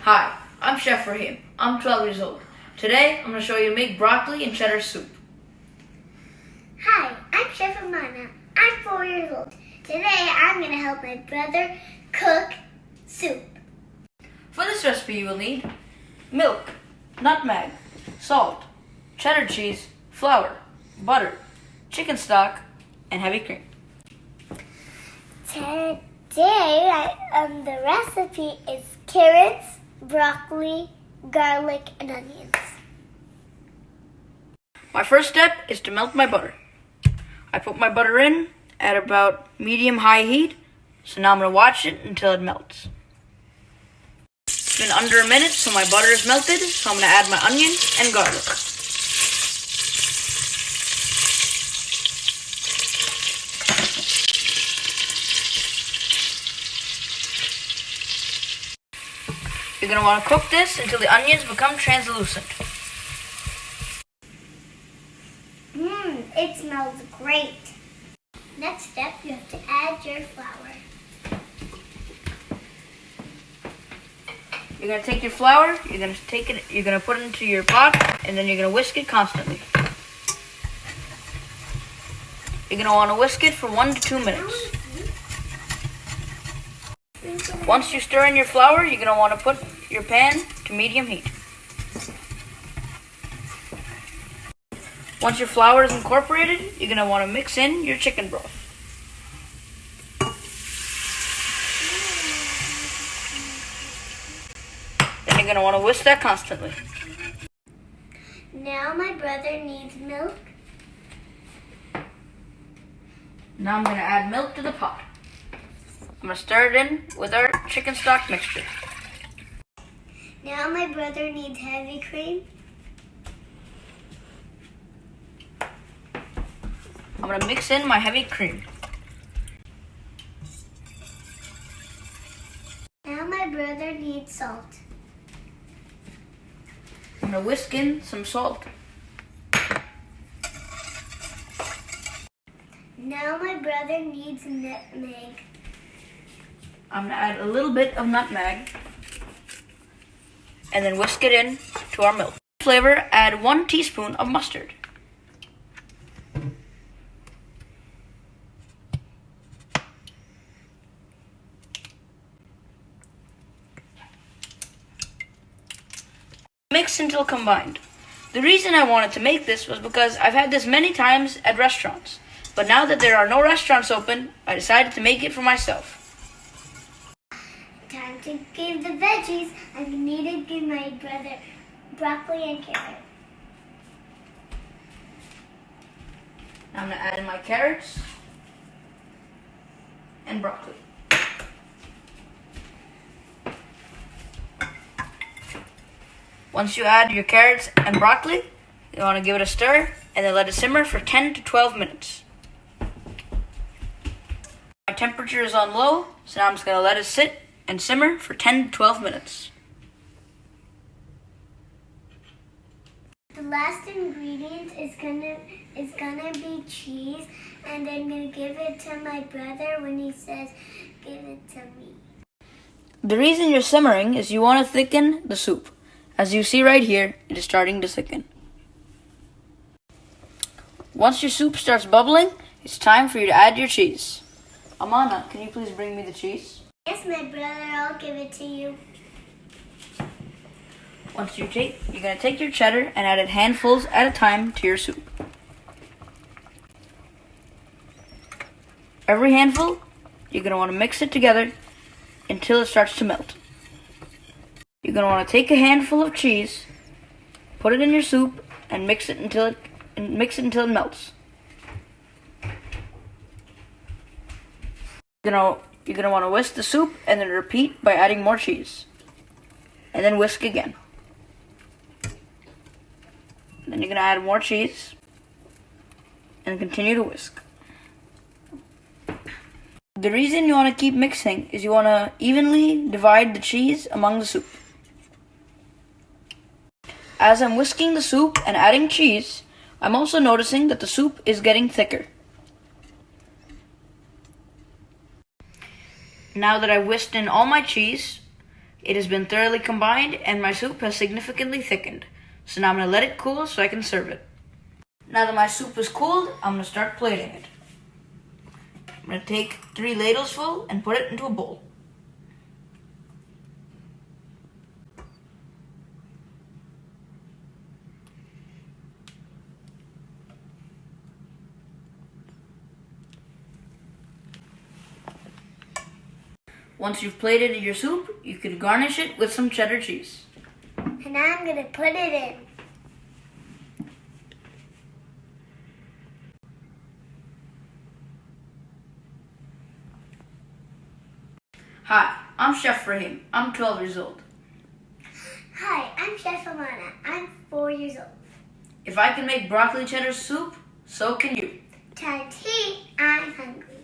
Hi, I'm Chef Rahim. I'm 12 years old. Today, I'm going to show you to make broccoli and cheddar soup. Hi, I'm Chef Amanah. I'm 4 years old. Today, I'm going to help my brother cook soup. For this recipe, you will need milk, nutmeg, salt, cheddar cheese, flour, butter, chicken stock, and heavy cream. Today, the recipe is carrots, broccoli, garlic, and onions. My first step is to melt my butter. I put my butter in at about medium-high heat, so now I'm going to watch it until it melts. It's been under a minute, so my butter is melted, so I'm going to add my onion and garlic. You're going to want to cook this until the onions become translucent. It smells great. Next step, you have to add your flour. You're going to take your flour, you're going to put it into your pot, and then you're going to whisk it constantly. You're going to want to whisk it for 1 to 2 minutes. Once you stir in your flour, you're going to want to put your pan to medium heat. Once your flour is incorporated, you're going to want to mix in your chicken broth. Then you're going to want to whisk that constantly. Now my brother needs milk. Now I'm going to add milk to the pot. I'm going to stir it in with our chicken stock mixture. Now my brother needs heavy cream. I'm going to mix in my heavy cream. Now my brother needs salt. I'm going to whisk in some salt. Now my brother needs nutmeg. I'm going to add a little bit of nutmeg and then whisk it in to our milk. Flavor, add 1 teaspoon of mustard. Mix until combined. The reason I wanted to make this was because I've had this many times at restaurants, but now that there are no restaurants open, I decided to make it for myself. Time to give the veggies. I need to give my brother broccoli and carrot. Now I'm going to add in my carrots and broccoli. Once you add your carrots and broccoli, you want to give it a stir and then let it simmer for 10 to 12 minutes. My temperature is on low, so now I'm just going to let it sit and simmer for 10 to 12 minutes. The last ingredient is gonna be cheese, and I'm gonna give it to my brother when he says, "Give it to me." The reason you're simmering is you want to thicken the soup. As you see right here, it is starting to thicken. Once your soup starts bubbling, it's time for you to add your cheese. Amanah, can you please bring me the cheese? Yes, my brother, I'll give it to you. You're going to take your cheddar and add it handfuls at a time to your soup. Every handful, you're going to want to mix it together until it starts to melt. You're going to want to take a handful of cheese, put it in your soup, and mix it until it melts. You're going to want to whisk the soup and then repeat by adding more cheese. And then whisk again. Then you're going to add more cheese and continue to whisk. The reason you want to keep mixing is you want to evenly divide the cheese among the soup. As I'm whisking the soup and adding cheese, I'm also noticing that the soup is getting thicker. Now that I've whisked in all my cheese, It has been thoroughly combined and my soup has significantly thickened. So now I'm going to let it cool so I can serve it. Now that my soup is cooled, I'm going to start plating it. I'm going to take 3 ladles full and put it into a bowl. Once you've plated your soup, you can garnish it with some cheddar cheese. And now I'm going to put it in. Hi, I'm Chef Rahim. I'm 12 years old. Hi, I'm Chef Amanah. I'm 4 years old. If I can make broccoli cheddar soup, so can you. Time to eat. I'm hungry.